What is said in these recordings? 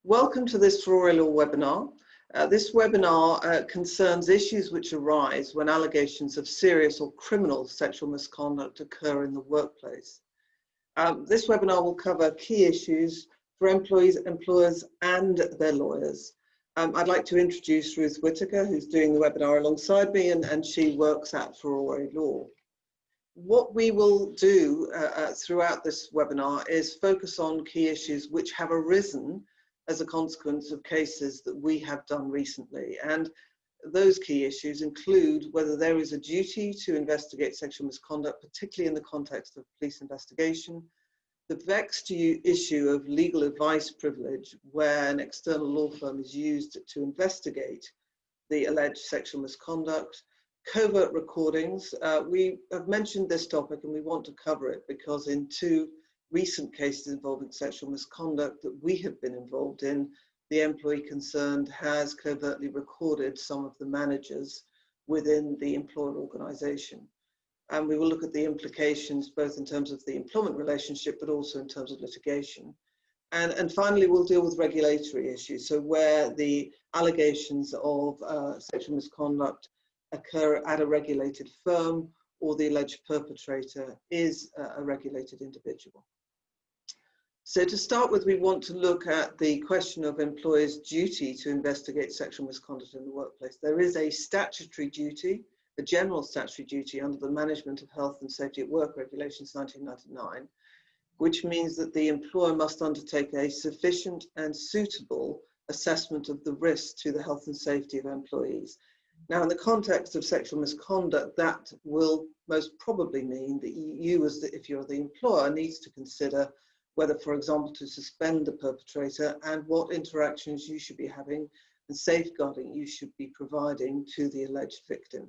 Welcome to this Farore Law webinar. This webinar concerns issues which arise when allegations of serious or criminal sexual misconduct occur in the workplace. This webinar will cover key issues for employees, employers, and their lawyers. I'd like to introduce Ruth Whittaker, who's doing the webinar alongside me, and she works at Farore Law. What we will do throughout this webinar is focus on key issues which have arisen as a consequence of cases that we have done recently. And those key issues include whether there is a duty to investigate sexual misconduct, particularly in the context of police investigation, the vexed issue of legal advice privilege, where an external law firm is used to investigate the alleged sexual misconduct, covert recordings. We have mentioned this topic and we want to cover it because in two recent cases involving sexual misconduct that we have been involved in, the employee concerned has covertly recorded some of the managers within the employer organisation. And we will look at the implications both in terms of the employment relationship but also in terms of litigation. And finally, we'll deal with regulatory issues, so where the allegations of sexual misconduct occur at a regulated firm or the alleged perpetrator is a regulated individual. So to start with, we want to look at the question of employers' duty to investigate sexual misconduct in the workplace. There is a statutory duty, a general statutory duty under the Management of Health and Safety at Work Regulations 1999, which means that the employer must undertake a sufficient and suitable assessment of the risk to the health and safety of employees. Now, in the context of sexual misconduct, that will most probably mean that you, if you're the employer, needs to consider whether, for example, to suspend the perpetrator and what interactions you should be having and safeguarding you should be providing to the alleged victim.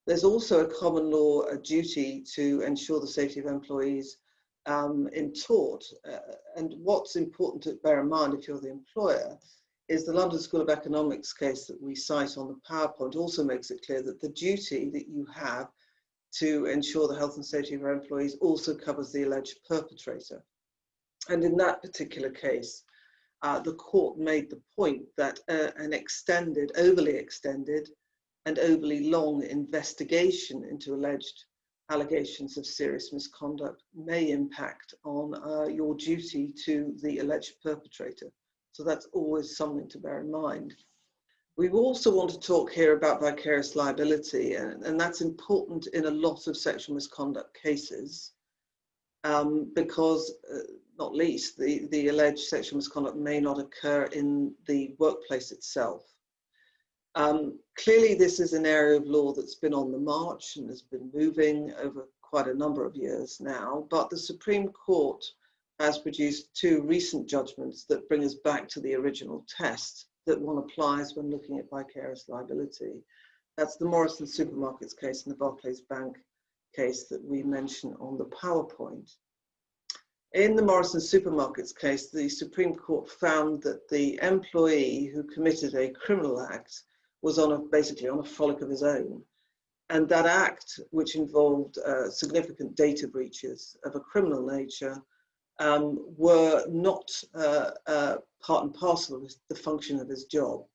There's also a common law duty to ensure the safety of employees in tort. And what's important to bear in mind if you're the employer is the London School of Economics case that we cite on the PowerPoint also makes it clear that the duty that you have to ensure the health and safety of your employees also covers the alleged perpetrator. And in that particular case, the court made the point that an overly extended and overly long investigation into alleged allegations of serious misconduct may impact on your duty to the alleged perpetrator. So that's always something to bear in mind. We also want to talk here about vicarious liability, and that's important in a lot of sexual misconduct cases because, not least, the alleged sexual misconduct may not occur in the workplace itself. Clearly, this is an area of law that's been on the march and has been moving over quite a number of years now, but the Supreme Court has produced two recent judgments that bring us back to the original test that one applies when looking at vicarious liability. That's the Morrison Supermarkets case and the Barclays Bank case that we mention on the PowerPoint. In the Morrison Supermarkets case, the Supreme Court found that the employee who committed a criminal act was basically on a frolic of his own. And that act, which involved significant data breaches of a criminal nature, were not part and parcel of the function of his job.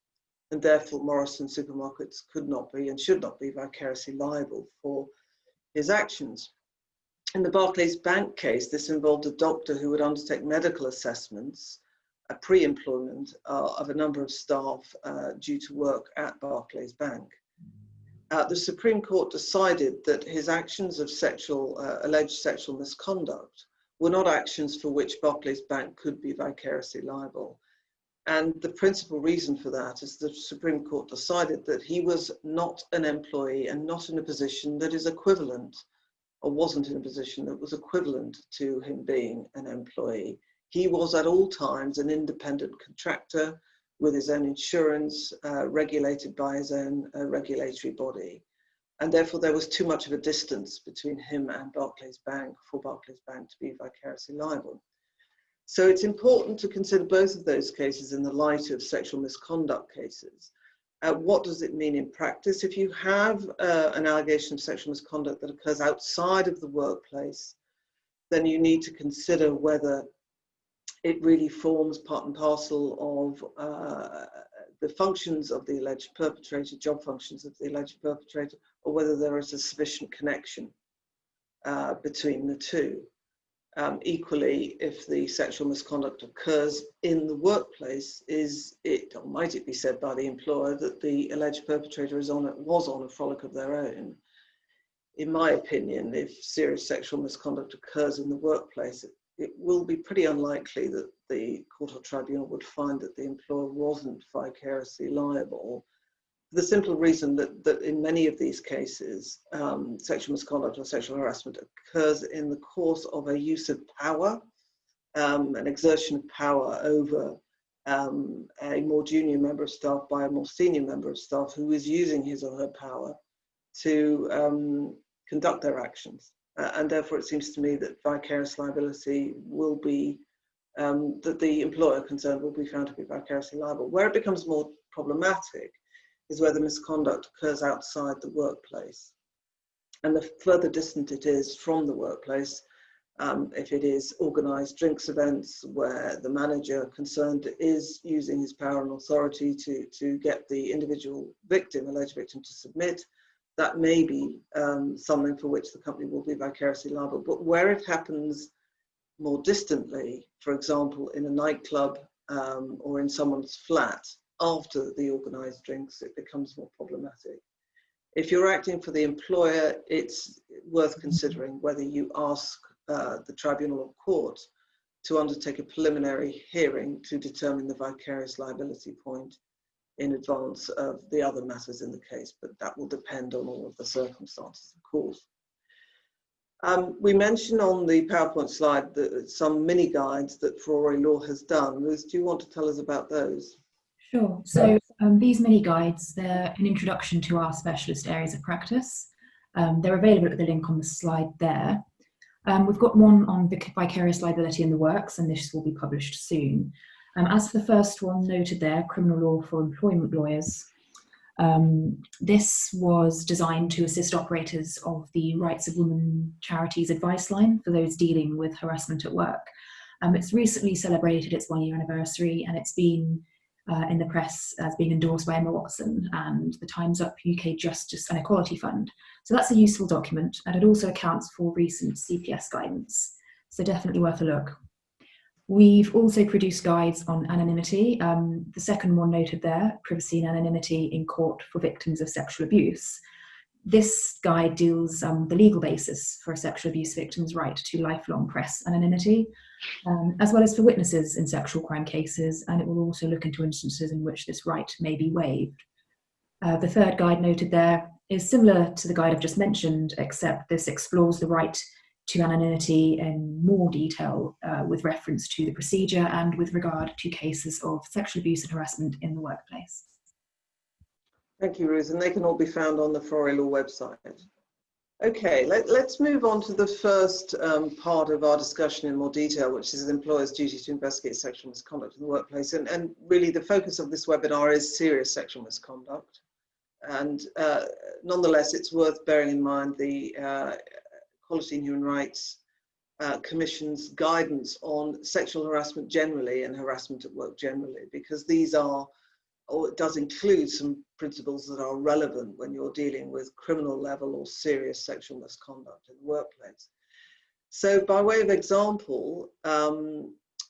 And therefore, Morrison Supermarkets could not be and should not be vicariously liable for his actions. In the Barclays Bank case, this involved a doctor who would undertake medical assessments, pre-employment of a number of staff due to work at Barclays Bank. The Supreme Court decided that his actions of alleged sexual misconduct were not actions for which Barclays Bank could be vicariously liable. And the principal reason for that is the Supreme Court decided that he was not an employee and not in a position that is equivalent, or wasn't in a position that was equivalent to him being an employee. He was at all times an independent contractor with his own insurance, regulated by his own regulatory body. And therefore there was too much of a distance between him and Barclays Bank for Barclays Bank to be vicariously liable. So it's important to consider both of those cases in the light of sexual misconduct cases. What does it mean in practice? If you have an allegation of sexual misconduct that occurs outside of the workplace, then you need to consider whether it really forms part and parcel of the functions of the alleged perpetrator, job functions of the alleged perpetrator, or whether there is a sufficient connection between the two. Equally, if the sexual misconduct occurs in the workplace, or might it be said by the employer that the alleged perpetrator was on a frolic of their own? In my opinion, if serious sexual misconduct occurs in the workplace, it will be pretty unlikely that the court or tribunal would find that the employer wasn't vicariously liable, for the simple reason that in many of these cases, sexual misconduct or sexual harassment occurs in the course of a use of power, an exertion of power over a more junior member of staff by a more senior member of staff who is using his or her power to conduct their actions. And therefore, it seems to me that vicarious liability will be, that the employer concerned will be found to be vicariously liable. Where it becomes more problematic is where the misconduct occurs outside the workplace. And the further distant it is from the workplace, if it is organised drinks events where the manager concerned is using his power and authority to get the individual victim, alleged victim, to submit, that may be something for which the company will be vicariously liable. But where it happens more distantly, for example, in a nightclub or in someone's flat after the organised drinks, it becomes more problematic. If you're acting for the employer, it's worth considering whether you ask the tribunal or court to undertake a preliminary hearing to determine the vicarious liability point in advance of the other matters in the case, but that will depend on all of the circumstances, of course. We mentioned on the PowerPoint slide that some mini guides that Farore Law has done. Ruth, do you want to tell us about those? Sure. So these mini guides, they're an introduction to our specialist areas of practice. They're available at the link on the slide there. We've got one on vicarious liability in the works, and this will be published soon. As for the first one noted there, criminal law for employment lawyers, this was designed to assist operators of the Rights of Women Charities advice line for those dealing with harassment at work. It's recently celebrated its 1-year anniversary, and it's been in the press as being endorsed by Emma Watson and the Time's Up UK Justice and Equality Fund. So that's a useful document, and it also accounts for recent CPS guidance. So definitely worth a look. We've also produced guides on anonymity. The second one noted there, privacy and anonymity in court for victims of sexual abuse. This guide deals the legal basis for a sexual abuse victim's right to lifelong press anonymity, as well as for witnesses in sexual crime cases, and it will also look into instances in which this right may be waived. The third guide noted there is similar to the guide I've just mentioned, except this explores the right to anonymity in more detail with reference to the procedure and with regard to cases of sexual abuse and harassment in the workplace. Thank you, Ruth, and they can all be found on the Farore Law website. Okay, let's move on to the first part of our discussion in more detail, which is the employer's duty to investigate sexual misconduct in the workplace. And really the focus of this webinar is serious sexual misconduct. And nonetheless, it's worth bearing in mind the Equality and Human Rights Commission's guidance on sexual harassment generally and harassment at work generally, because these are, or it does include some principles that are relevant when you're dealing with criminal level or serious sexual misconduct in the workplace. So by way of example,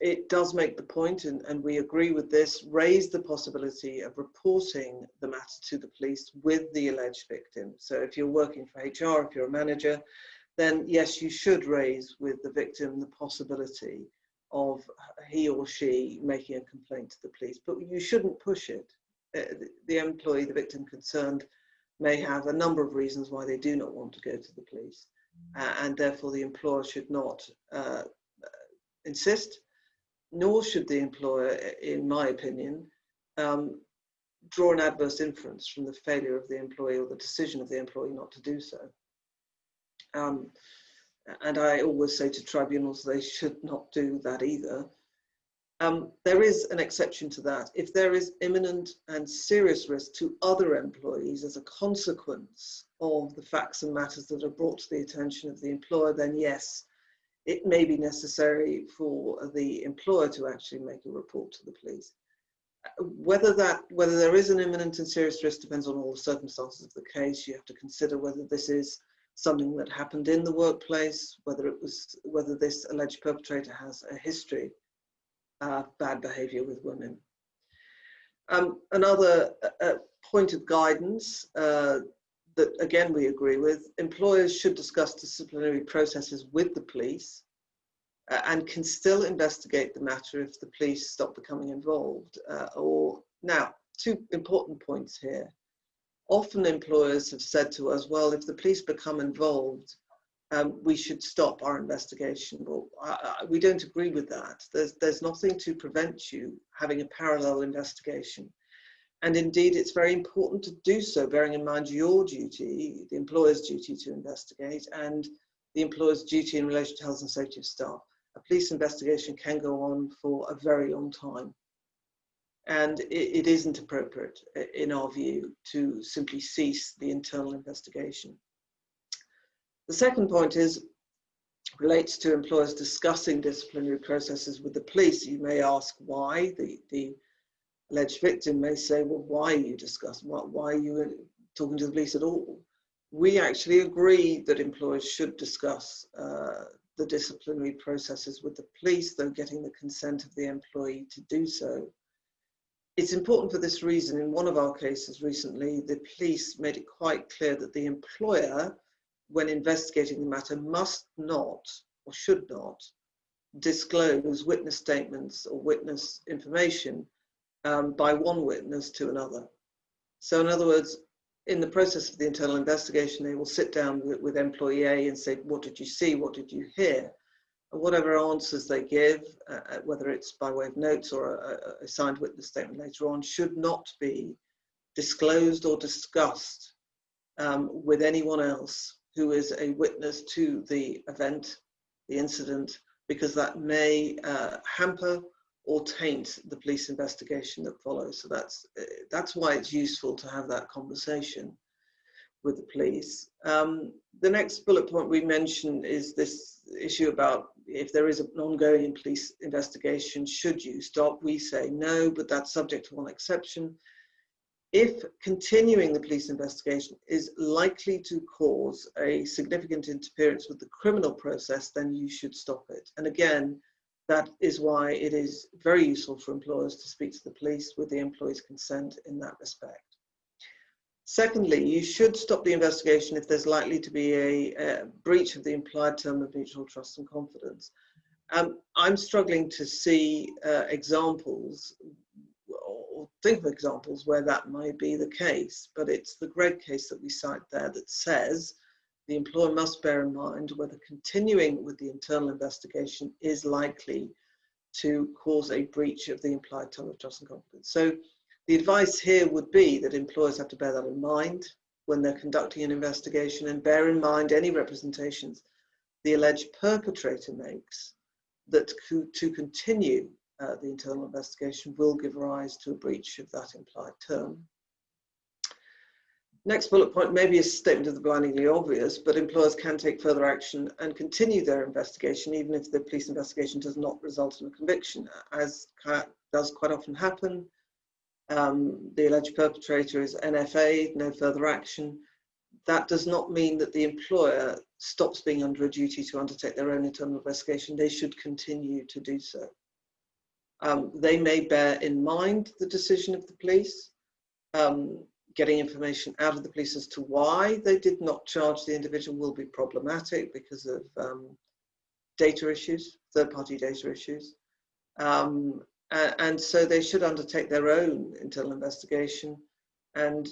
it does make the point, and we agree with this, raise the possibility of reporting the matter to the police with the alleged victim. So if you're working for HR, if you're a manager, then yes, you should raise with the victim the possibility of he or she making a complaint to the police, but you shouldn't push it. The employee, the victim concerned, may have a number of reasons why they do not want to go to the police, and therefore the employer should not insist, nor should the employer, in my opinion, draw an adverse inference from the failure of the employee or the decision of the employee not to do so. And I always say to tribunals they should not do that either. There is an exception to that. If there is imminent and serious risk to other employees as a consequence of the facts and matters that are brought to the attention of the employer, then yes, it may be necessary for the employer to actually make a report to the police. Whether there is an imminent and serious risk depends on all the circumstances of the case. You have to consider whether this is something that happened in the workplace, whether this alleged perpetrator has a history of bad behaviour with women. Another point of guidance that again we agree with: employers should discuss disciplinary processes with the police and can still investigate the matter if the police stop becoming involved. Now, two important points here. Often employers have said to us, well, if the police become involved, we should stop our investigation. Well, we don't agree with that. There's nothing to prevent you having a parallel investigation. And indeed, it's very important to do so, bearing in mind your duty, the employer's duty to investigate, and the employer's duty in relation to health and safety of staff. A police investigation can go on for a very long time. And it isn't appropriate, in our view, to simply cease the internal investigation. The second point relates to employers discussing disciplinary processes with the police. You may ask why. The alleged victim may say, well, why are you discussing? Why are you talking to the police at all? We actually agree that employers should discuss the disciplinary processes with the police, though getting the consent of the employee to do so. It's important for this reason. In one of our cases recently, the police made it quite clear that the employer, when investigating the matter, must not or should not disclose witness statements or witness information by one witness to another. So in other words, in the process of the internal investigation, they will sit down with employee A and say, what did you see? What did you hear? And whatever answers they give, whether it's by way of notes or a signed witness statement later on, should not be disclosed or discussed with anyone else who is a witness to the event, the incident, because that may hamper or taint the police investigation that follows. So that's why it's useful to have that conversation with the police. The next bullet point we mentioned is this issue about if there is an ongoing police investigation, should you stop? We say no, but that's subject to one exception. If continuing the police investigation is likely to cause a significant interference with the criminal process, then you should stop it. And again, that is why it is very useful for employers to speak to the police with the employee's consent in that respect. Secondly, you should stop the investigation if there's likely to be a breach of the implied term of mutual trust and confidence. I'm struggling to see examples or think of examples where that might be the case, but it's the Gregg case that we cite there that says the employer must bear in mind whether continuing with the internal investigation is likely to cause a breach of the implied term of trust and confidence. So the advice here would be that employers have to bear that in mind when they're conducting an investigation, and bear in mind any representations the alleged perpetrator makes that to continue the internal investigation will give rise to a breach of that implied term. Next bullet point may be a statement of the blindingly obvious, but employers can take further action and continue their investigation even if the police investigation does not result in a conviction, as does quite often happen. The alleged perpetrator is NFA'd, no further action. That does not mean that the employer stops being under a duty to undertake their own internal investigation. They should continue to do so. They may bear in mind the decision of the police, getting information out of the police as to why they did not charge the individual will be problematic because of data issues, third-party data issues. And so they should undertake their own internal investigation and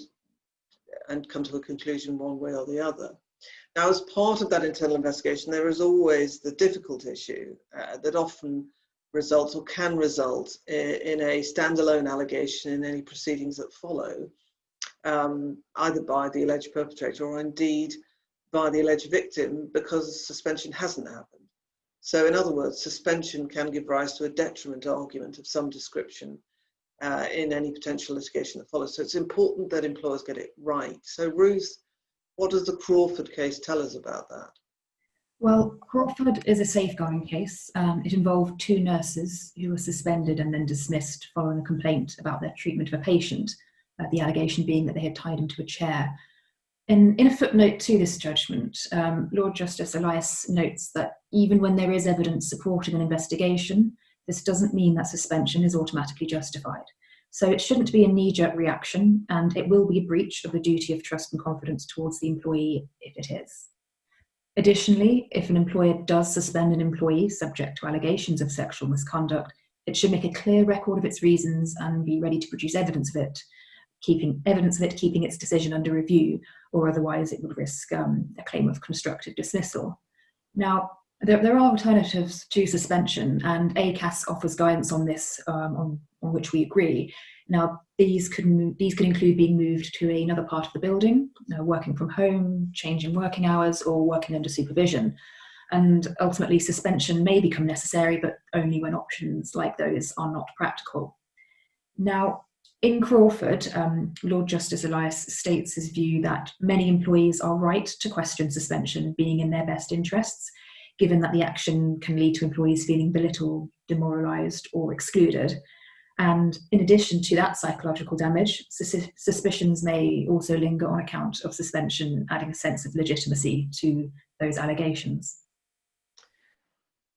come to a conclusion one way or the other. Now, as part of that internal investigation, there is always the difficult issue that often results or can result in a standalone allegation in any proceedings that follow, either by the alleged perpetrator or indeed by the alleged victim, because suspension hasn't happened. So in other words, suspension can give rise to a detriment argument of some description in any potential litigation that follows. So it's important that employers get it right. So Ruth, what does the Crawford case tell us about that? Well, Crawford is a safeguarding case. It involved two nurses who were suspended and then dismissed following a complaint about their treatment of a patient, the allegation being that they had tied him to a chair. In a footnote to this judgment, Lord Justice Elias notes that even when there is evidence supporting an investigation, this doesn't mean that suspension is automatically justified. So it shouldn't be a knee-jerk reaction, and it will be a breach of the duty of trust and confidence towards the employee if it is. Additionally, if an employer does suspend an employee subject to allegations of sexual misconduct, it should make a clear record of its reasons and be ready to produce evidence of it, keeping its decision under review, or otherwise it would risk a claim of constructive dismissal. Now, there are alternatives to suspension, and ACAS offers guidance on this, on which we agree. Now, these could include being moved to another part of the building, working from home, changing working hours, or working under supervision. And ultimately, suspension may become necessary, but only when options like those are not practical. Now, in Crawford, Lord Justice Elias states his view that many employees are right to question suspension being in their best interests, given that the action can lead to employees feeling belittled, demoralised, or excluded. And in addition to that psychological damage, suspicions may also linger on account of suspension, adding a sense of legitimacy to those allegations.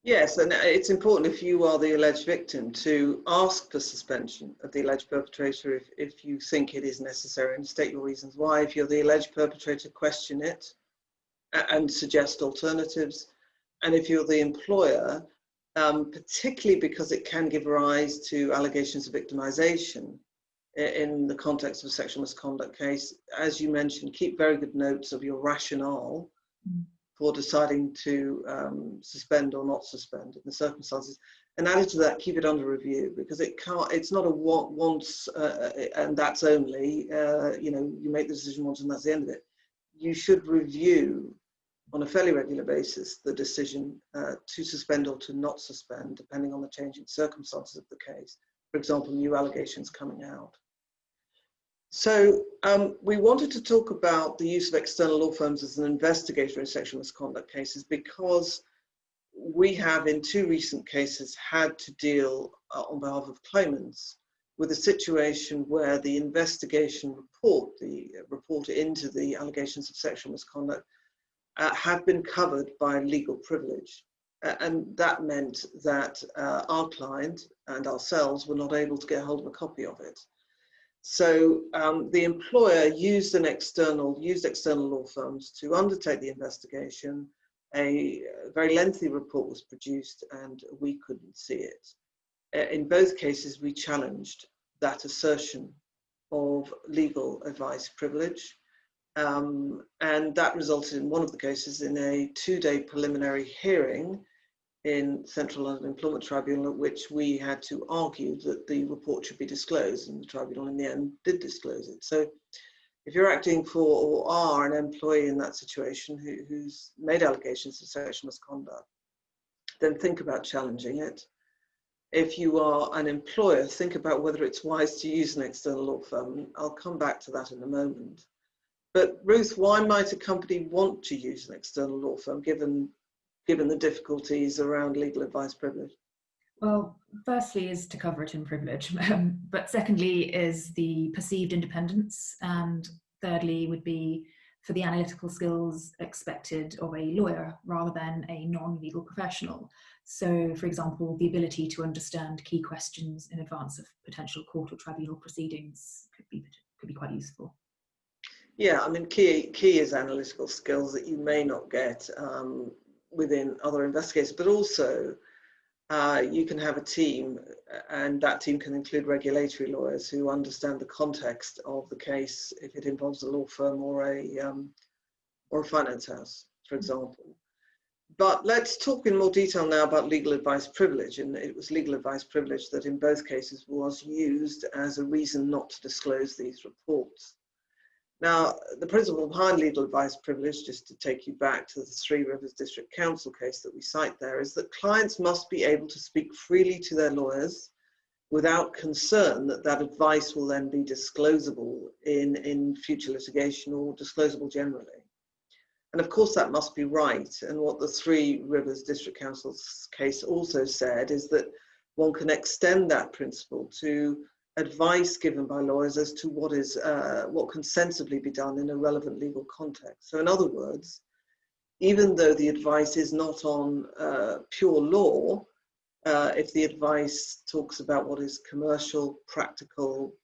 Yes, and it's important if you are the alleged victim to ask for suspension of the alleged perpetrator if you think it is necessary, and state your reasons why. If you're the alleged perpetrator, question it and suggest alternatives. And if you're the employer, particularly because it can give rise to allegations of victimization in the context of a sexual misconduct case, as you mentioned, keep very good notes of your rationale for deciding to suspend or not suspend in the circumstances. And added to that, keep it under review, because it's not a once and that's only, you make the decision once and that's the end of it. You should review on a fairly regular basis the decision to suspend or to not suspend, depending on the changing circumstances of the case. For example, new allegations coming out. So we wanted to talk about the use of external law firms as an investigator in sexual misconduct cases because we have, in two recent cases, had to deal on behalf of claimants with a situation where the investigation report, the report into the allegations of sexual misconduct, had been covered by legal privilege. And that meant that our client and ourselves were not able to get hold of a copy of it. So the employer used external law firms to undertake the investigation. A very lengthy report was produced and we couldn't see it. In both cases, we challenged that assertion of legal advice privilege. And that resulted in one of the cases in a 2-day preliminary hearing in Central London Employment Tribunal, at which we had to argue that the report should be disclosed, and the tribunal in the end did disclose it. So if you're acting for or are an employee in that situation who's made allegations of sexual misconduct, then think about challenging it. If you are an employer, think about whether it's wise to use an external law firm. I'll come back to that in a moment. But Ruth, why might a company want to use an external law firm given the difficulties around legal advice privilege? Well, firstly is to cover it in privilege, but secondly is the perceived independence, and thirdly would be for the analytical skills expected of a lawyer rather than a non-legal professional. So, for example, the ability to understand key questions in advance of potential court or tribunal proceedings could be quite useful. Yeah, I mean, key is analytical skills that you may not get within other investigators, but also you can have a team, and that team can include regulatory lawyers who understand the context of the case if it involves a law firm or a finance house, for example. But let's talk in more detail now about legal advice privilege, and it was legal advice privilege that in both cases was used as a reason not to disclose these reports. Now, the principle behind legal advice privilege, just to take you back to the Three Rivers District Council case that we cite there, is that clients must be able to speak freely to their lawyers without concern that that advice will then be disclosable in future litigation or disclosable generally. And of course that must be right. And what the Three Rivers District Council's case also said is that one can extend that principle to advice given by lawyers as to what can sensibly be done in a relevant legal context. So in other words, even though the advice is not on pure law, if the advice talks about what is commercial, practical,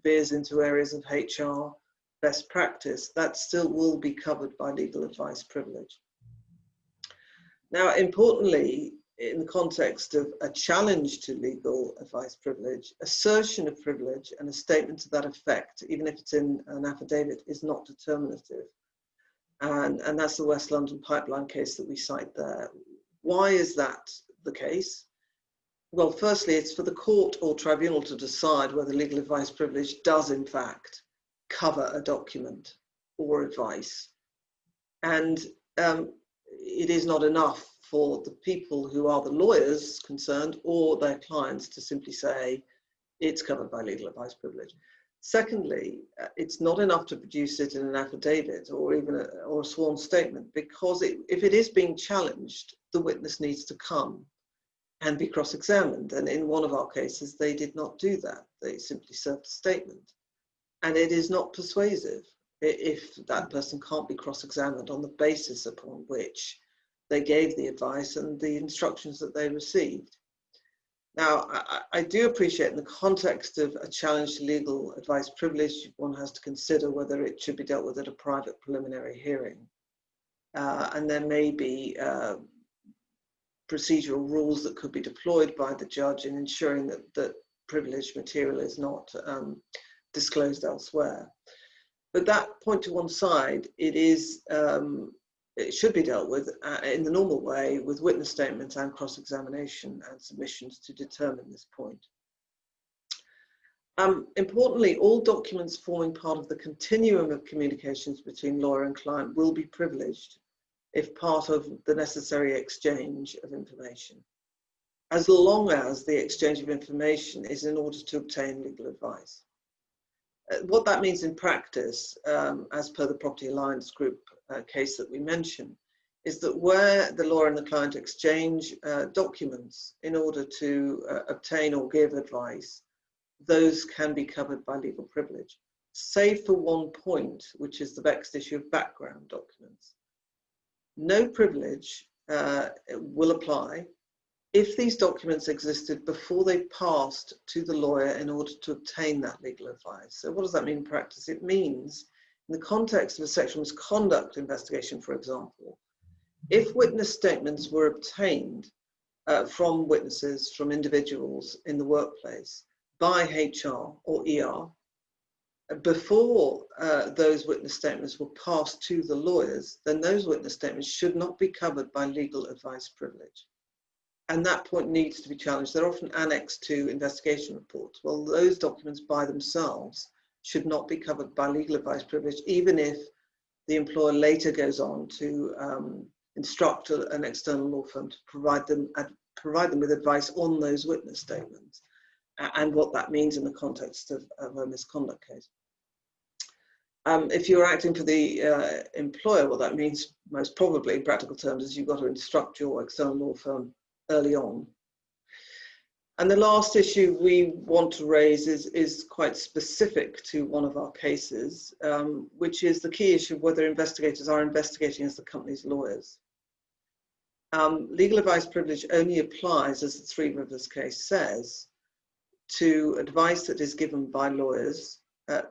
veers into areas of HR, best practice, that still will be covered by legal advice privilege. Now, importantly, in the context of a challenge to legal advice privilege, assertion of privilege and a statement to that effect, even if it's in an affidavit, is not determinative. And that's the West London pipeline case that we cite there. Why is that the case? Well, firstly, it's for the court or tribunal to decide whether legal advice privilege does in fact cover a document or advice. And it is not enough for the people who are the lawyers concerned or their clients to simply say it's covered by legal advice privilege. Secondly, it's not enough to produce it in an affidavit or even a sworn statement, because if it is being challenged, the witness needs to come and be cross-examined. And in one of our cases, they did not do that. They simply served a statement. And it is not persuasive if that person can't be cross-examined on the basis upon which they gave the advice and the instructions that they received. Now, I do appreciate in the context of a challenge to legal advice privilege, one has to consider whether it should be dealt with at a private preliminary hearing. And there may be procedural rules that could be deployed by the judge in ensuring that privileged material is not disclosed elsewhere. But that point to one side, it should be dealt with in the normal way with witness statements and cross-examination and submissions to determine this point. Importantly, all documents forming part of the continuum of communications between lawyer and client will be privileged if part of the necessary exchange of information, as long as the exchange of information is in order to obtain legal advice. What that means in practice, as per the Property Alliance Group case that we mentioned, is that where the lawyer and the client exchange documents in order to obtain or give advice, those can be covered by legal privilege, save for one point, which is the vexed issue of background documents. No privilege will apply if these documents existed before they passed to the lawyer in order to obtain that legal advice. So what does that mean in practice? It means, in the context of a sexual misconduct investigation, for example, if witness statements were obtained from witnesses, from individuals in the workplace by HR or ER, before those witness statements were passed to the lawyers, then those witness statements should not be covered by legal advice privilege. And that point needs to be challenged. They're often annexed to investigation reports. Well, those documents by themselves should not be covered by legal advice privilege, even if the employer later goes on to instruct an external law firm to provide them with advice on those witness statements and what that means in the context of a misconduct case. If you're acting for the employer, what that means most probably in practical terms is you've got to instruct your external law firm early on. And the last issue we want to raise is quite specific to one of our cases, which is the key issue of whether investigators are investigating as the company's lawyers. Legal advice privilege only applies, as the Three Rivers case says, to advice that is given by lawyers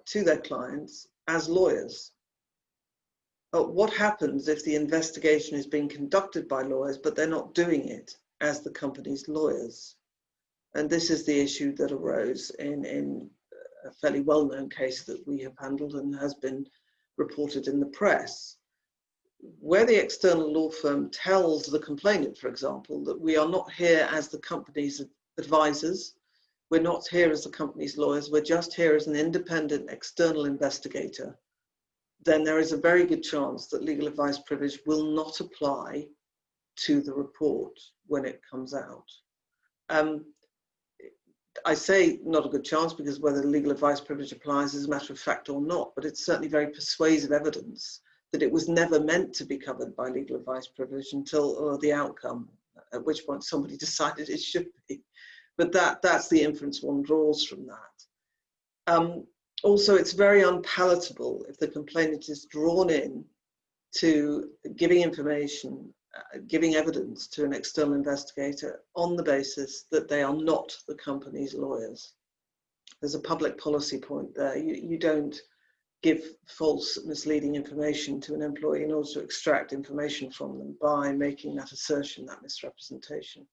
to their clients as lawyers. What happens if the investigation is being conducted by lawyers, but they're not doing it as the company's lawyers? And this is the issue that arose in a fairly well-known case that we have handled and has been reported in the press, where the external law firm tells the complainant, for example, that we are not here as the company's advisors, we're not here as the company's lawyers, we're just here as an independent external investigator, then there is a very good chance that legal advice privilege will not apply to the report when it comes out. I say not a good chance because whether legal advice privilege applies is a matter of fact or not, but it's certainly very persuasive evidence that it was never meant to be covered by legal advice privilege until the outcome, at which point somebody decided it should be. But that's the inference one draws from that. Also, it's very unpalatable if the complainant is drawn in to giving information, giving evidence to an external investigator on the basis that they are not the company's lawyers. There's a public policy point there. You don't give false, misleading information to an employee in order to extract information from them by making that assertion, that misrepresentation.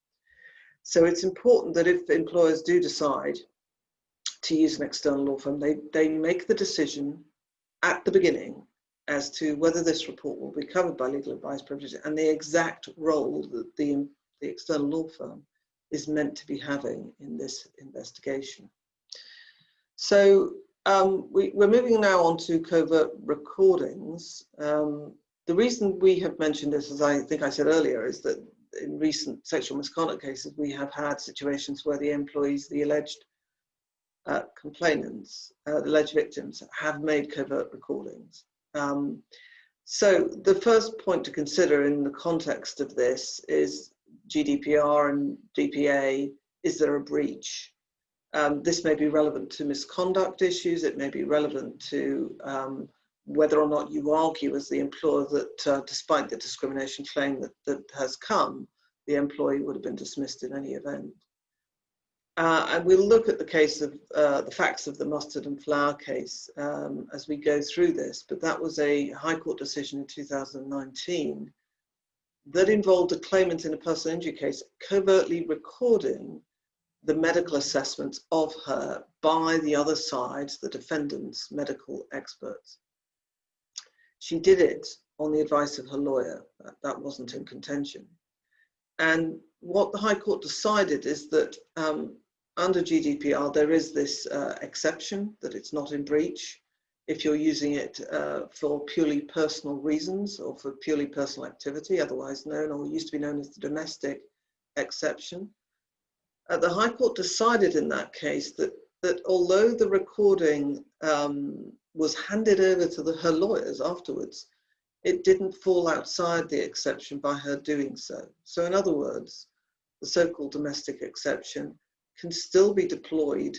So it's important that if employers do decide to use an external law firm, they make the decision at the beginning as to whether this report will be covered by legal advice privilege and the exact role that the external law firm is meant to be having in this investigation. So we're moving now on to covert recordings. The reason we have mentioned this, as I think I said earlier, is that in recent sexual misconduct cases, we have had situations where the employees, the alleged complainants, the alleged victims, have made covert recordings. So the first point to consider in the context of this is GDPR and DPA. Is there a breach? This may be relevant to misconduct issues. It may be relevant to whether or not you argue as the employer that despite the discrimination claim that has come, the employee would have been dismissed in any event. And we'll look at the case of the facts of the mustard and flour case as we go through this, but that was a High Court decision in 2019 that involved a claimant in a personal injury case covertly recording the medical assessments of her by the other side, the defendant's medical experts. She did it on the advice of her lawyer. That wasn't in contention. And what the High Court decided is that under GDPR, there is this exception that it's not in breach if you're using it for purely personal reasons or for purely personal activity, otherwise known or used to be known as the domestic exception. The High Court decided in that case that although the recording was handed over to her lawyers afterwards, it didn't fall outside the exception by her doing so. So in other words, the so-called domestic exception can still be deployed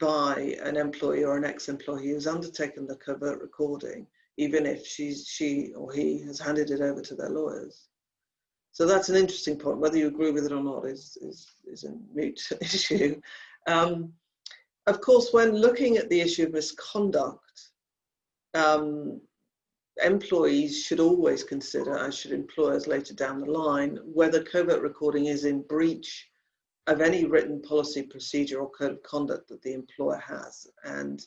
by an employee or an ex-employee who's undertaken the covert recording, even if she or he has handed it over to their lawyers. So that's an interesting point. Whether you agree with it or not is a moot issue. Of course, when looking at the issue of misconduct, employees should always consider, as should employers later down the line, whether covert recording is in breach of any written policy, procedure, or code of conduct that the employer has. And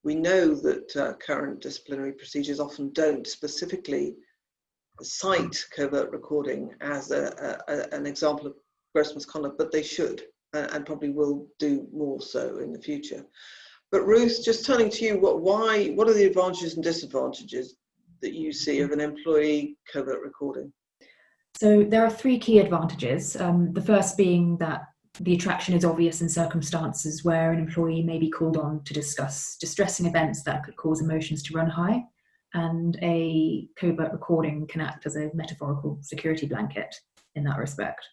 we know that current disciplinary procedures often don't specifically cite covert recording as an example of gross misconduct, but they should and probably will do more so in the future. But Ruth, just turning to you, what are the advantages and disadvantages that you see of an employee covert recording? So there are three key advantages. The first being that the attraction is obvious in circumstances where an employee may be called on to discuss distressing events that could cause emotions to run high, and a covert recording can act as a metaphorical security blanket in that respect.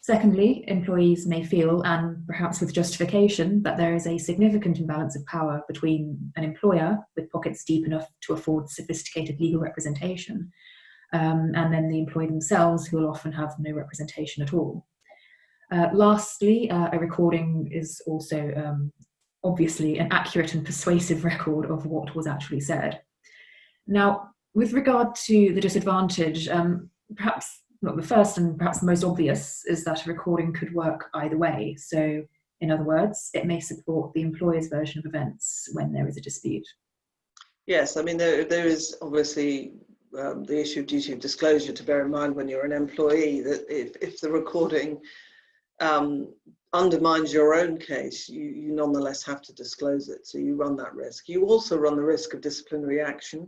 Secondly, employees may feel, and perhaps with justification, that there is a significant imbalance of power between an employer with pockets deep enough to afford sophisticated legal representation, and then the employee themselves, who will often have no representation at all. Lastly, a recording is also obviously an accurate and persuasive record of what was actually said. Now, with regard to the disadvantage, perhaps not the first and perhaps the most obvious is that a recording could work either way. So, in other words, it may support the employer's version of events when there is a dispute. Yes, I mean, there is obviously the issue of duty of disclosure to bear in mind when you're an employee, that if the recording undermines your own case, you nonetheless have to disclose it. So you run that risk. You also run the risk of disciplinary action.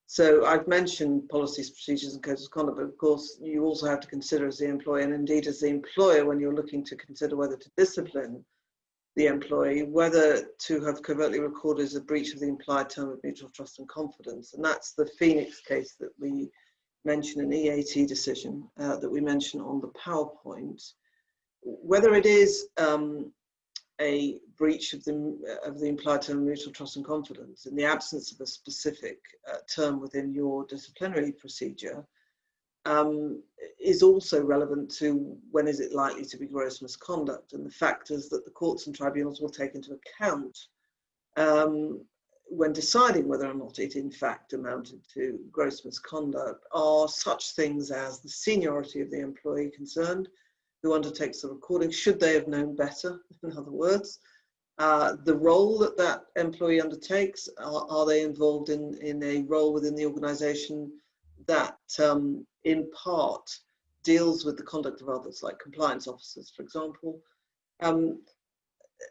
So I've mentioned policies, procedures, and codes of conduct, but of course you also have to consider as the employer, and indeed as the employer, when you're looking to consider whether to discipline the employee whether to have covertly recorded is a breach of the implied term of mutual trust and confidence. And that's the Phoenix case that we mention in EAT decision that we mention on the PowerPoint. Whether it is a breach of the implied term of mutual trust and confidence in the absence of a specific term within your disciplinary procedure is also relevant to when is it likely to be gross misconduct, and the factors that the courts and tribunals will take into account when deciding whether or not it in fact amounted to gross misconduct are such things as the seniority of the employee concerned who undertakes the recording. Should they have known better, in other words? The role that that employee undertakes, are they involved in a role within the organisation that in part deals with the conduct of others, like compliance officers, for example.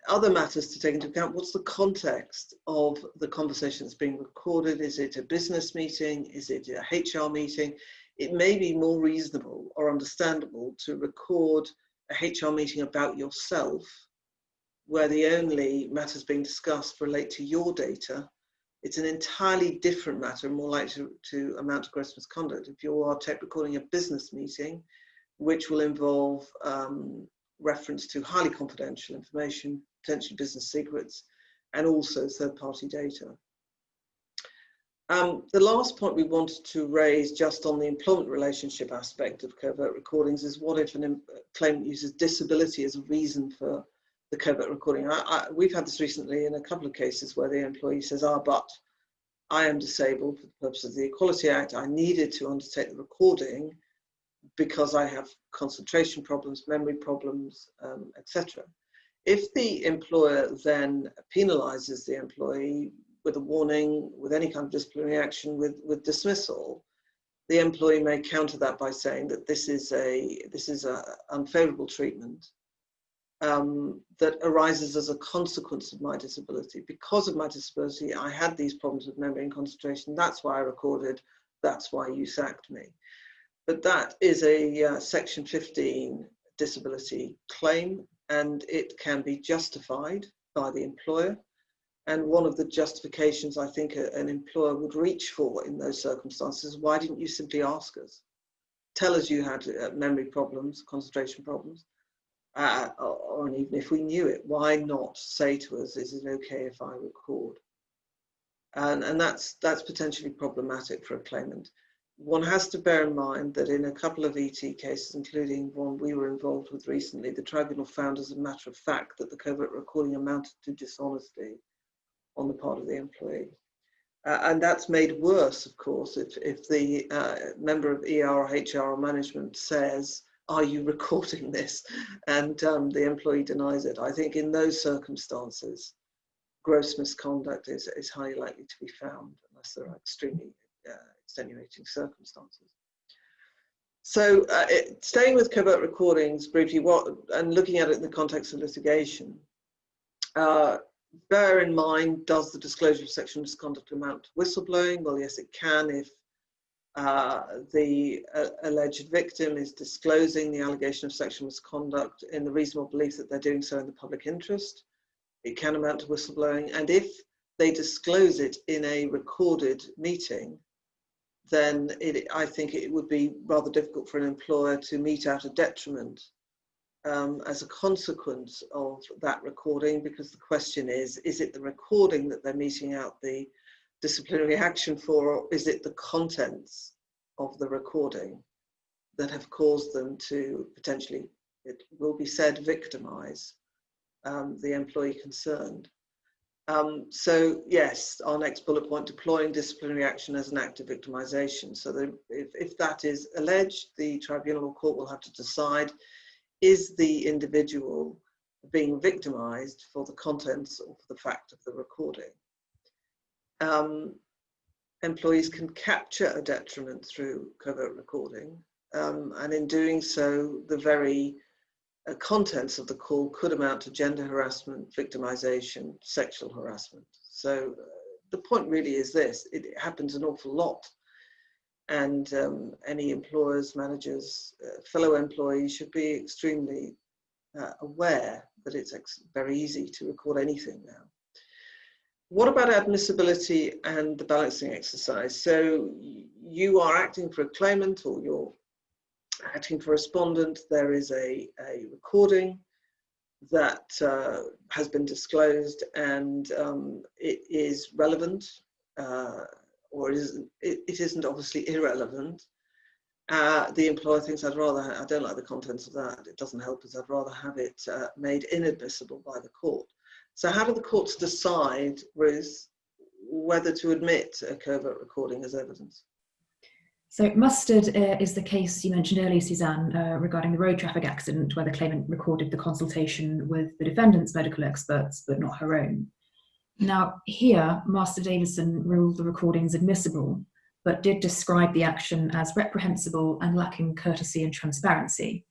Other matters to take into account: what's the context of the conversation that's being recorded? Is it a business meeting? Is it a HR meeting? It may be more reasonable or understandable to record a HR meeting about yourself, where the only matters being discussed relate to your data. It's an entirely different matter and more likely to amount to gross misconduct if you are tape recording a business meeting, which will involve reference to highly confidential information, potentially business secrets, and also third-party data. The last point we wanted to raise just on the employment relationship aspect of covert recordings is what if a claimant uses disability as a reason for the covert recording. We've had this recently in a couple of cases where the employee says, but I am disabled for the purpose of the Equality Act. I needed to undertake the recording because I have concentration problems, memory problems, etc. If the employer then penalizes the employee with a warning, with any kind of disciplinary action, with dismissal, the employee may counter that by saying that this is a unfavorable treatment that arises as a consequence of my disability. Because of my disability, I had these problems with memory and concentration. That's why I recorded. That's why you sacked me. But that is a Section 15 disability claim, and it can be justified by the employer. And one of the justifications I think an employer would reach for in those circumstances: why didn't you simply ask us? Tell us you had memory problems, concentration problems, or even if we knew it, why not say to us, is it okay if I record? And that's potentially problematic for a claimant. One has to bear in mind that in a couple of ET cases, including one we were involved with recently, the tribunal found as a matter of fact that the covert recording amounted to dishonesty on the part of the employee. And that's made worse, of course, if the member of ER or HR or management says, are you recording this? And the employee denies it. I think in those circumstances, gross misconduct is highly likely to be found, unless there are extremely extenuating circumstances. So staying with covert recordings briefly, and looking at it in the context of litigation, bear in mind, does the disclosure of sexual misconduct amount to whistleblowing? Well, yes, it can if the alleged victim is disclosing the allegation of sexual misconduct in the reasonable belief that they're doing so in the public interest. It can amount to whistleblowing. And if they disclose it in a recorded meeting, then I think it would be rather difficult for an employer to mete out a detriment as a consequence of that recording, because the question is it the recording that they're meting out the disciplinary action for, or is it the contents of the recording that have caused them to potentially, it will be said, victimize the employee concerned? So yes, our next bullet point, deploying disciplinary action as an act of victimization. So if that is alleged, the tribunal or court will have to decide, is the individual being victimized for the contents or for the fact of the recording? Employees can capture a detriment through covert recording, and in doing so, the very contents of the call could amount to gender harassment, victimization, sexual harassment. So the point really is this: it happens an awful lot, and any employers, managers, fellow employees should be extremely aware that it's very easy to record anything now. What about admissibility and the balancing exercise? So you are acting for a claimant, or you're acting for a respondent. There is a recording that has been disclosed, and it is relevant, or it isn't obviously irrelevant. The employer thinks, I don't like the contents of that, it doesn't help us, I'd rather have it made inadmissible by the court. So how do the courts decide, Ruth, whether to admit a covert recording as evidence? So Mustard is the case you mentioned earlier, Suzanne, regarding the road traffic accident where the claimant recorded the consultation with the defendant's medical experts, but not her own. Now, here, Master Davison ruled the recordings admissible, but did describe the action as reprehensible and lacking courtesy and transparency.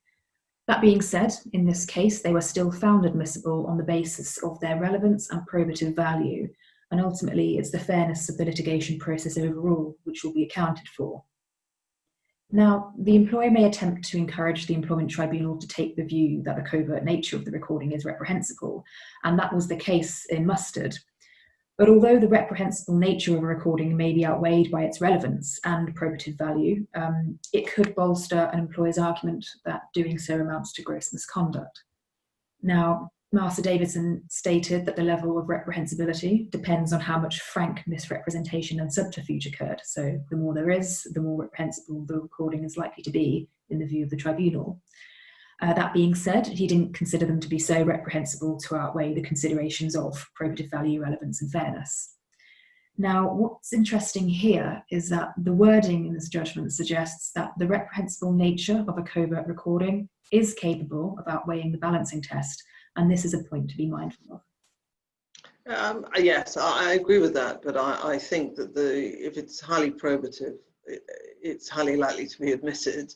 That being said, in this case, they were still found admissible on the basis of their relevance and probative value, and ultimately it's the fairness of the litigation process overall which will be accounted for. Now, the employer may attempt to encourage the employment tribunal to take the view that the covert nature of the recording is reprehensible, and that was the case in Mustard. But although the reprehensible nature of a recording may be outweighed by its relevance and probative value, it could bolster an employer's argument that doing so amounts to gross misconduct. Now, Master Davison stated that the level of reprehensibility depends on how much frank misrepresentation and subterfuge occurred. So the more there is, the more reprehensible the recording is likely to be in the view of the tribunal. That being said, he didn't consider them to be so reprehensible to outweigh the considerations of probative value, relevance, and fairness. Now, what's interesting here is that the wording in this judgment suggests that the reprehensible nature of a covert recording is capable of outweighing the balancing test, and this is a point to be mindful of. Yes, I agree with that, but I think that if it's highly probative, it's highly likely to be admitted.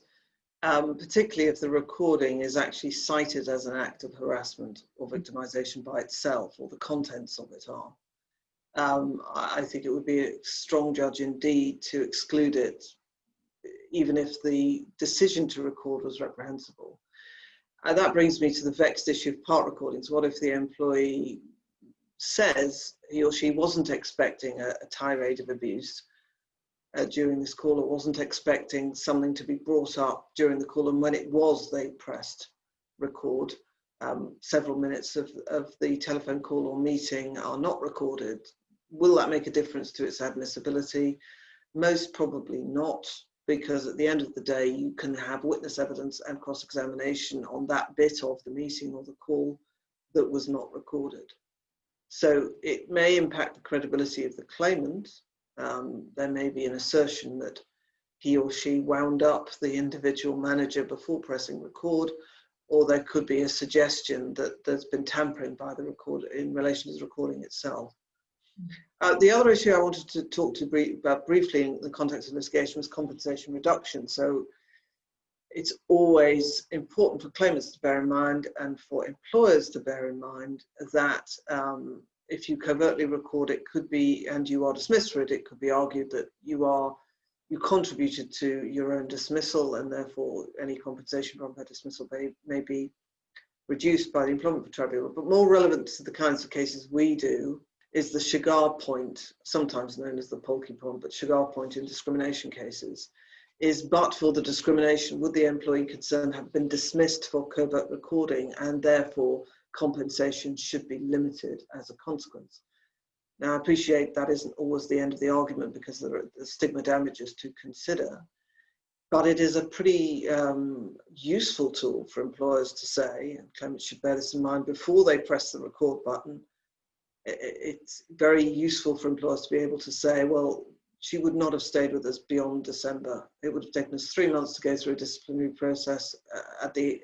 Particularly if the recording is actually cited as an act of harassment or victimization by itself, or the contents of it are. I think it would be a strong judge indeed to exclude it, even if the decision to record was reprehensible. That brings me to the vexed issue of part recordings. What if the employee says he or she wasn't expecting a tirade of abuse during this call, or wasn't expecting something to be brought up during the call, and when it was, they pressed record. Several minutes of the telephone call or meeting are not recorded. Will that make a difference to its admissibility? Most probably not, because at the end of the day, you can have witness evidence and cross-examination on that bit of the meeting or the call that was not recorded. So it may impact the credibility of the claimant. There may be an assertion that he or she wound up the individual manager before pressing record, or there could be a suggestion that there's been tampering by the record in relation to the recording itself. The other issue I wanted to talk about briefly in the context of litigation was compensation reduction. So it's always important for claimants to bear in mind, and for employers to bear in mind, that if you covertly record, it could be, and you are dismissed for it, it could be argued that you contributed to your own dismissal, and therefore any compensation from that dismissal may be reduced by the employment tribunal. But more relevant to the kinds of cases we do is the Chagall point, sometimes known as the Polkey point, but Chagall point in discrimination cases, is but for the discrimination, would the employee concerned have been dismissed for covert recording, and therefore compensation should be limited as a consequence. Now, I appreciate that isn't always the end of the argument, because there are the stigma damages to consider, but it is a pretty useful tool for employers to say, and claimants should bear this in mind before they press the record button. It's very useful for employers to be able to say, well, she would not have stayed with us beyond December. It would have taken us 3 months to go through a disciplinary process at the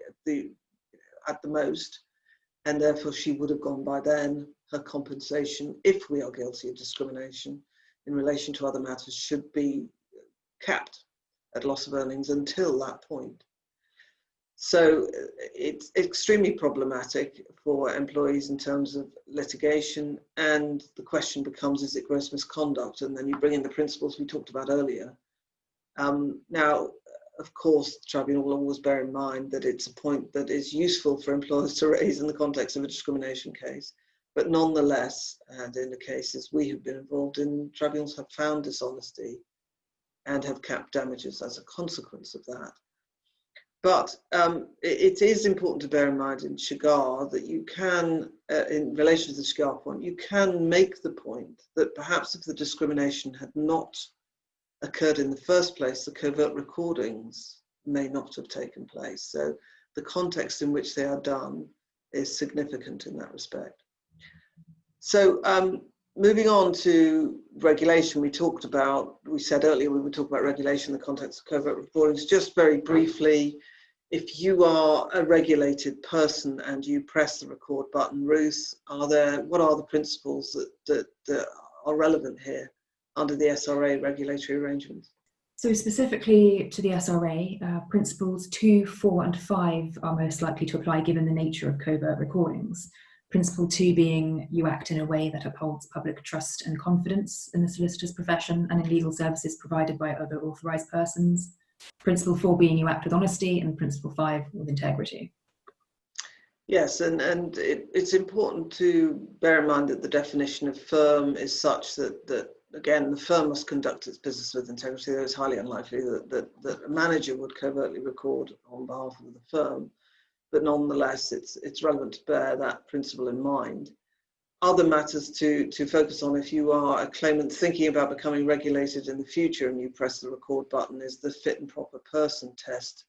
most, and therefore she would have gone by then. Her compensation, if we are guilty of discrimination in relation to other matters, should be capped at loss of earnings until that point. So it's extremely problematic for employees in terms of litigation, and the question becomes, is it gross misconduct? And then you bring in the principles we talked about earlier. Now, of course, the tribunal will always bear in mind that it's a point that is useful for employers to raise in the context of a discrimination case. But nonetheless, and in the cases we have been involved in, tribunals have found dishonesty and have capped damages as a consequence of that. But it is important to bear in mind in Shigar that you can, in relation to the Shigar point, you can make the point that perhaps if the discrimination had not occurred in the first place, the covert recordings may not have taken place. So the context in which they are done is significant in that respect. So moving on to regulation, we said earlier we would talk about regulation in the context of covert recordings. Just very briefly, if you are a regulated person and you press the record button, Ruth, what are the principles that are relevant here under the SRA regulatory arrangements? So specifically to the SRA, principles 2, 4 and 5 are most likely to apply given the nature of covert recordings. Principle 2 being you act in a way that upholds public trust and confidence in the solicitor's profession and in legal services provided by other authorised persons. Principle 4 being you act with honesty, and Principle 5 with integrity. Yes, and it's important to bear in mind that the definition of firm is such that again, the firm must conduct its business with integrity. Though it's highly unlikely that a manager would covertly record on behalf of the firm, but nonetheless, it's relevant to bear that principle in mind. Other matters to focus on if you are a claimant thinking about becoming regulated in the future and you press the record button is the fit and proper person test,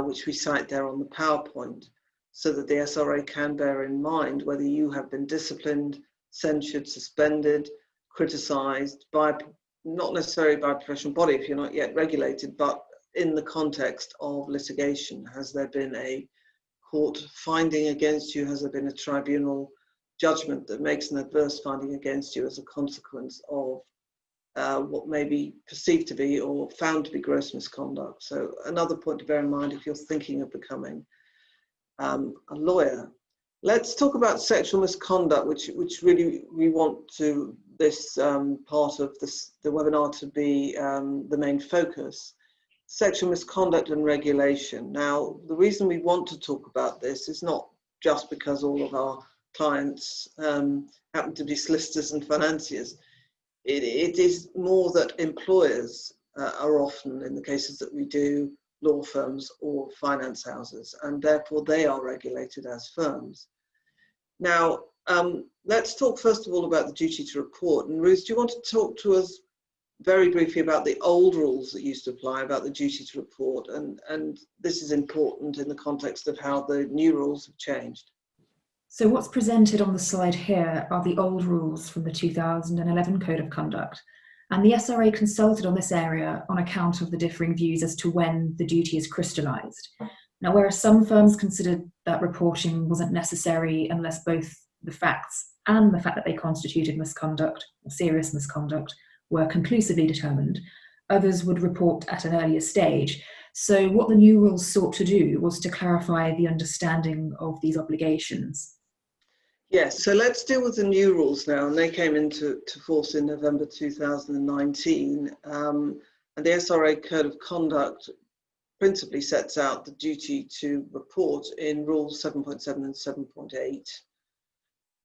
which we cite there on the PowerPoint, so that the SRA can bear in mind whether you have been disciplined, censured, suspended, criticised by, not necessarily by a professional body if you're not yet regulated, but in the context of litigation. Has there been a court finding against you? Has there been a tribunal judgment that makes an adverse finding against you as a consequence of what may be perceived to be or found to be gross misconduct? So another point to bear in mind if you're thinking of becoming a lawyer. Let's talk about sexual misconduct, which really we want to this part of the webinar to be the main focus. Sexual misconduct and regulation. Now, the reason we want to talk about this is not just because all of our clients happen to be solicitors and financiers. It is more that employers are often, in the cases that we do, law firms or finance houses, and therefore they are regulated as firms. Now, let's talk first of all about the duty to report. And Ruth, do you want to talk to us very briefly about the old rules that used to apply about the duty to report? And this is important in the context of how the new rules have changed. So what's presented on the slide here are the old rules from the 2011 Code of Conduct. And the SRA consulted on this area on account of the differing views as to when the duty is crystallised. Now, whereas some firms considered that reporting wasn't necessary unless both the facts and the fact that they constituted misconduct or serious misconduct were conclusively determined, others would report at an earlier stage. So what the new rules sought to do was to clarify the understanding of these obligations. Yes, so let's deal with the new rules now, and they came into force in November 2019. And the SRA Code of Conduct principally sets out the duty to report in Rules 7.7 and 7.8.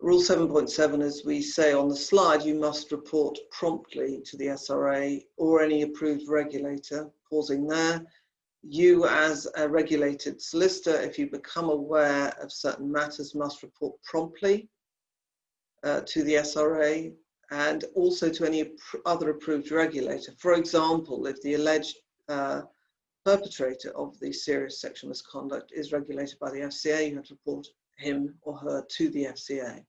Rule 7.7, as we say on the slide, you must report promptly to the SRA or any approved regulator. Pausing there, you as a regulated solicitor, if you become aware of certain matters, must report promptly to the SRA and also to any other approved regulator. For example, if the alleged perpetrator of the serious sexual misconduct is regulated by the FCA, you have to report him or her to the FCA.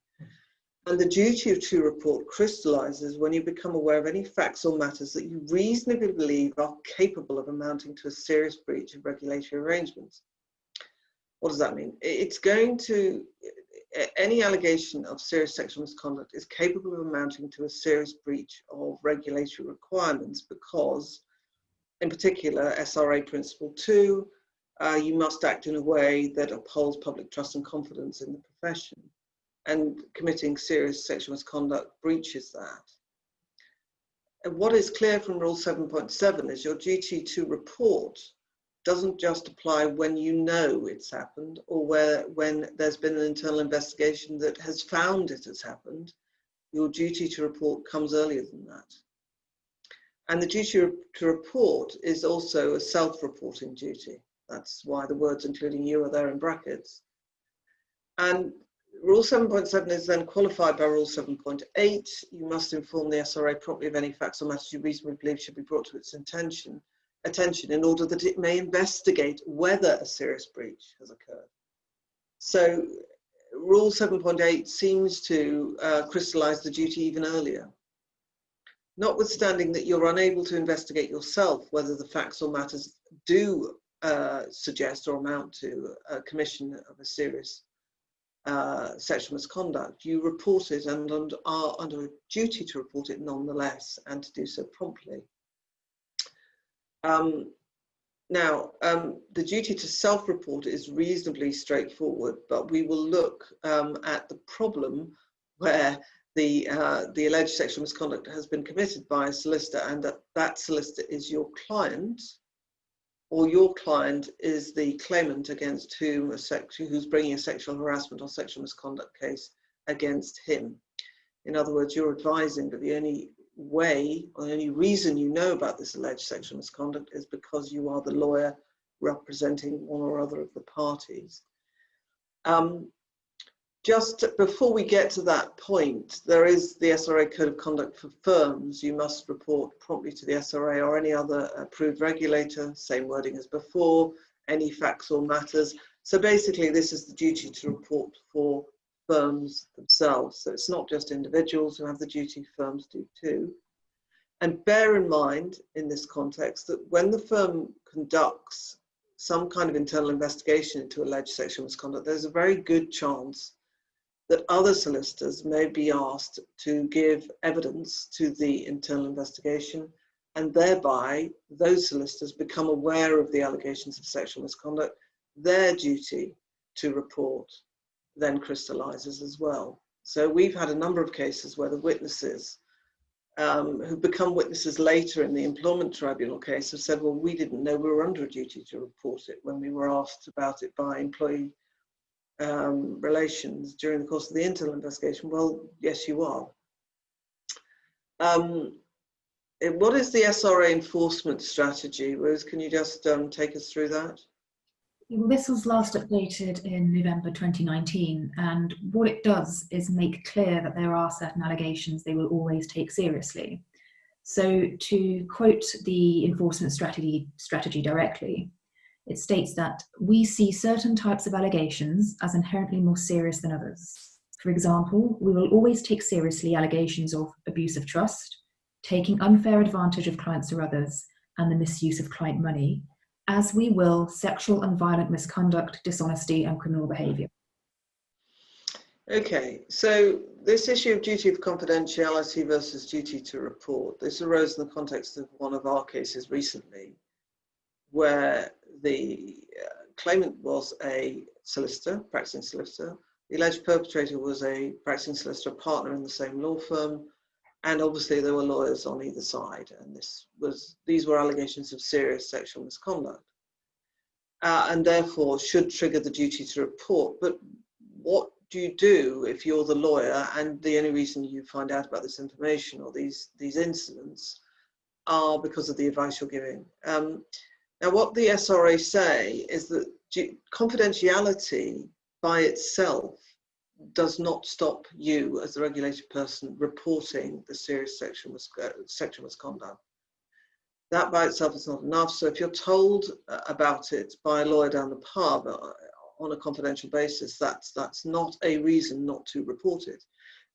And the duty to report crystallises when you become aware of any facts or matters that you reasonably believe are capable of amounting to a serious breach of regulatory arrangements. What does that mean? It's going to, any allegation of serious sexual misconduct is capable of amounting to a serious breach of regulatory requirements because, in particular, SRA Principle 2, you must act in a way that upholds public trust and confidence in the profession. And committing serious sexual misconduct breaches that. And what is clear from Rule 7.7 is your duty to report doesn't just apply when you know it's happened or when there's been an internal investigation that has found it has happened. Your duty to report comes earlier than that. And the duty to report is also a self-reporting duty. That's why the words including you are there in brackets. And Rule 7.7 is then qualified by Rule 7.8. You must inform the SRA promptly of any facts or matters you reasonably believe should be brought to its attention in order that it may investigate whether a serious breach has occurred. So Rule 7.8 seems to crystallize the duty even earlier. Notwithstanding that you're unable to investigate yourself whether the facts or matters do suggest or amount to a commission of a serious sexual misconduct, you report it and are under a duty to report it nonetheless, and to do so promptly. Now, the duty to self-report is reasonably straightforward, but we will look at the problem where the alleged sexual misconduct has been committed by a solicitor, and that solicitor is your client, or your client is the claimant against whom who's bringing a sexual harassment or sexual misconduct case against him. In other words, you're advising that the only way or the only reason you know about this alleged sexual misconduct is because you are the lawyer representing one or other of the parties. Just before we get to that point, there is the SRA Code of Conduct for firms. You must report promptly to the SRA or any other approved regulator, same wording as before, any facts or matters. So basically, this is the duty to report for firms themselves. So it's not just individuals who have the duty, firms do too. And bear in mind in this context that when the firm conducts some kind of internal investigation into alleged sexual misconduct, there's a very good chance that other solicitors may be asked to give evidence to the internal investigation, and thereby those solicitors become aware of the allegations of sexual misconduct. Their duty to report then crystallizes as well. So we've had a number of cases where the witnesses who become witnesses later in the employment tribunal case have said, well, we didn't know we were under a duty to report it when we were asked about it by employee relations during the course of the internal investigation. Well, yes, you are. What is the SRA enforcement strategy? Ruth, can you just take us through that? This was last updated in November 2019, and what it does is make clear that there are certain allegations they will always take seriously. So to quote the enforcement strategy directly, it states that we see certain types of allegations as inherently more serious than others. For example, we will always take seriously allegations of abuse of trust, taking unfair advantage of clients or others, and the misuse of client money, as we will sexual and violent misconduct, dishonesty, and criminal behaviour. Okay, so this issue of duty of confidentiality versus duty to report, this arose in the context of one of our cases recently, where the claimant was a solicitor, practicing solicitor. The alleged perpetrator was a practicing solicitor, partner in the same law firm, and obviously there were lawyers on either side, and these were allegations of serious sexual misconduct, and therefore should trigger the duty to report. But what do you do if you're the lawyer and the only reason you find out about this information or these incidents are because of the advice you're giving? Now, what the SRA say is that confidentiality by itself does not stop you as the regulated person reporting the serious sexual misconduct. That by itself is not enough. So if you're told about it by a lawyer down the pub on a confidential basis, that's not a reason not to report it.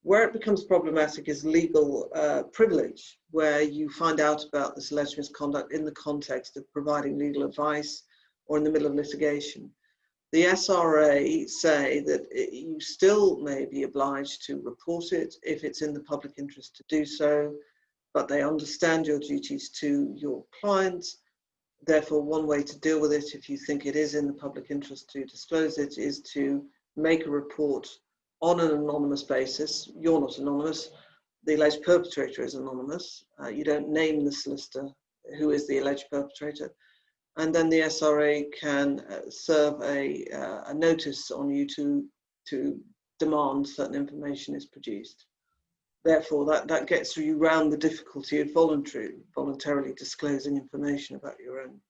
Where it becomes problematic is legal privilege, where you find out about this alleged misconduct in the context of providing legal advice or in the middle of litigation. The SRA say that you still may be obliged to report it if it's in the public interest to do so, but they understand your duties to your clients. Therefore, one way to deal with it, if you think it is in the public interest to disclose it, is to make a report on an anonymous basis. You're not anonymous, the alleged perpetrator is anonymous. You don't name the solicitor who is the alleged perpetrator. And then the SRA can serve a notice on you to demand certain information is produced. Therefore, that gets you around the difficulty of voluntarily disclosing information about your own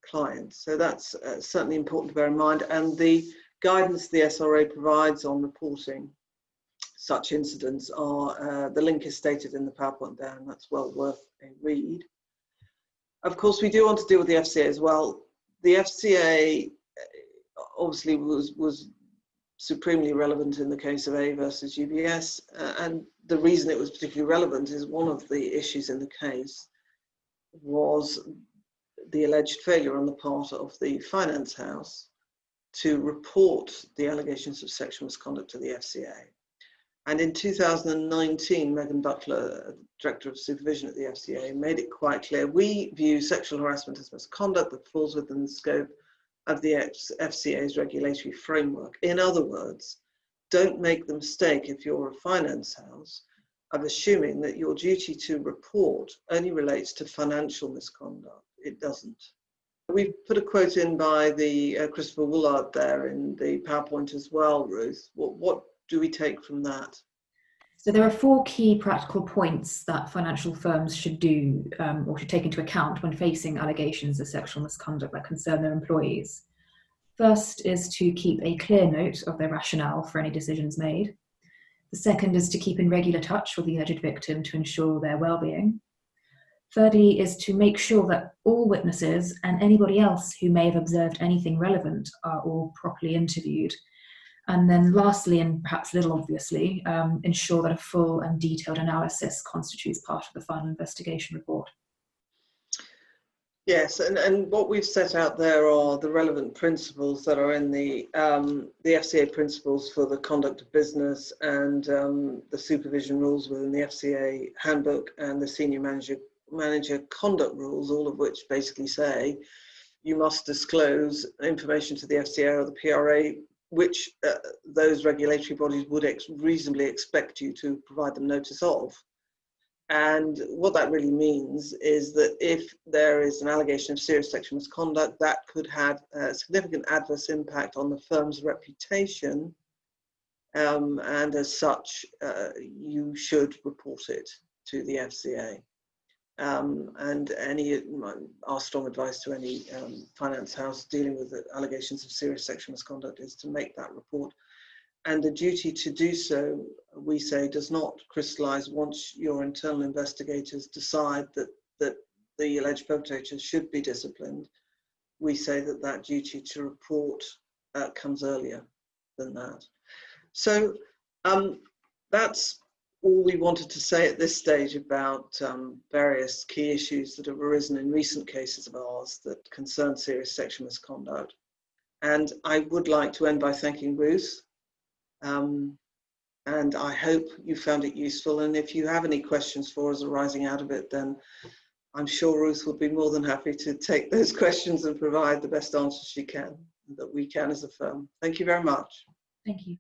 clients. So that's certainly important to bear in mind. And the guidance the SRA provides on reporting such incidents are, the link is stated in the PowerPoint there, and that's well worth a read. Of course, we do want to deal with the FCA as well. The FCA obviously was supremely relevant in the case of A versus UBS, and the reason it was particularly relevant is one of the issues in the case was the alleged failure on the part of the finance house to report the allegations of sexual misconduct to the FCA. And in 2019, Megan Buckler, Director of Supervision at the FCA, made it quite clear, we view sexual harassment as misconduct that falls within the scope of the FCA's regulatory framework. In other words, don't make the mistake, if you're a finance house, of assuming that your duty to report only relates to financial misconduct. It doesn't. We've put a quote in by the Christopher Woolard there in the PowerPoint as well, Ruth. What do we take from that? So there are 4 key practical points that financial firms should do or should take into account when facing allegations of sexual misconduct that concern their employees. First is to keep a clear note of their rationale for any decisions made. The second is to keep in regular touch with the alleged victim to ensure their well-being. Thirdly is to make sure that all witnesses and anybody else who may have observed anything relevant are all properly interviewed. And then lastly, and perhaps a little obviously, ensure that a full and detailed analysis constitutes part of the final investigation report. Yes, and what we've set out there are the relevant principles that are in the FCA principles for the conduct of business and the supervision rules within the FCA handbook and the senior manager conduct rules, all of which basically say you must disclose information to the FCA or the PRA which those regulatory bodies would reasonably expect you to provide them notice of. And what that really means is that if there is an allegation of serious sexual misconduct, that could have a significant adverse impact on the firm's reputation, and as such, you should report it to the FCA. And our strong advice to any finance house dealing with the allegations of serious sexual misconduct is to make that report. And the duty to do so, we say, does not crystallise once your internal investigators decide that the alleged perpetrator should be disciplined. We say that duty to report comes earlier than that. So that's all we wanted to say at this stage about various key issues that have arisen in recent cases of ours that concern serious sexual misconduct. And I would like to end by thanking Ruth. And I hope you found it useful. And if you have any questions for us arising out of it, then I'm sure Ruth will be more than happy to take those questions and provide the best answers she can, that we can as a firm. Thank you very much. Thank you.